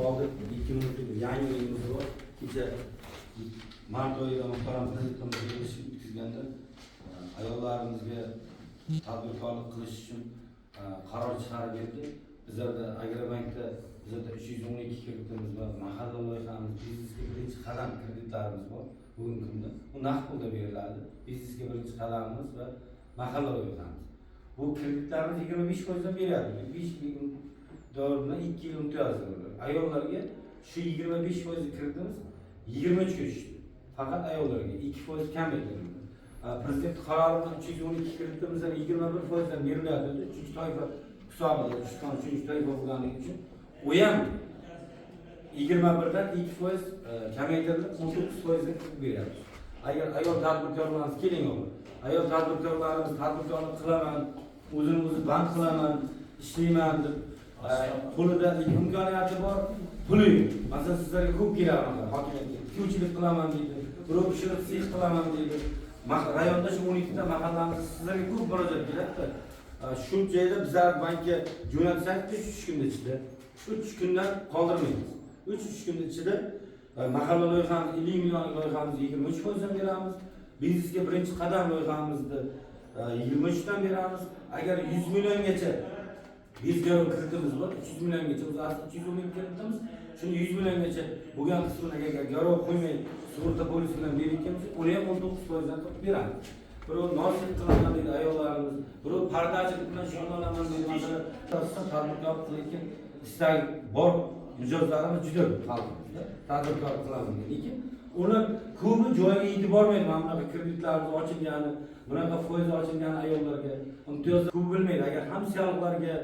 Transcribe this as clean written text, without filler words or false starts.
oldi 2 minutlik yangi yilimiz bor. Kecha mart oyida muhtaram prezidentimiz yig'ilish o'tkazganda ayollarimizga tadbirkorlik qilish uchun qaror chiqarib berdi. Bizlarda Agrobankda 312 kreditimiz bor, mahalla loyihamiz, biznesga birinchi qadam kreditlarimiz bor. Bugungi kunda bu naqd pulda beriladi. Biznesga birinchi qadamimiz va mahalla loyihamiz. Bu kreditlarimiz 25% dan beradi. 5 yil davrida 2 yil imtiyozlar. Ayollarga shu 25% kreditimiz 23 ga tushdi. Faqat ayollarga 2% kam etildi. Prezident qaroridan 312 kreditimizdan 21% dan beriladi. 3 toifa hisobida tushgan 3 toifa bo'lganligi uchun u ham 21 dan 2% kamaytirilib 19% ga kirib beradi. Agar ayol tadbirkorlarimiz keling o'g'il. Ayol tadbirkorlarimiz tadbirkorlik qilaman, o'zini band qilaman, ishlayman deb qo'lida imkoniyati bor, puli yo'q. Masalan, sizlarga ko'p keladi hokimiyatga. Tikuvchilik qilaman deydi, birov pishiriq six qilaman deydi. Rayonda shu 12 ta mahallamiz sizlarga ko'p murojaat keladi. Shu joyda bizlar bankka jo'natsak 3 kun ichida, 3 kundan qoldirmaymiz. 3 kun ichida mahalla loyihamiz 50 million loyihamizni 23% dan beramiz. Biznesga birinchi qadam loyihamizni 23 dan beramiz. Agar 100 milliongacha bizga kreditimiz bor, 300 milliongacha, o'zi asli 312 kreditimiz, shuni 100 milliongacha bo'lgan qismini agar garov qo'ymay sug'urta polisi bilan berayotganmiz, uni ham 19% dan qilib beramiz. Birov nosib qilaman deydi ayollarimiz, birov pardachilik bilan shug'ullanaman deydi. Masalan, tadbirkor qilishga istak bor, mijozlarimiz juda xalqimizda tadbirkor qilaman deydi. Lekin ular ko'pi joyiga e'tibor bermaydi. Mana bunaqa kreditlarimiz ochilgani, bunaqa foiz ochilgani ayollarga imtiyozlar ko'p bilmaydi. Agar hamshiylarga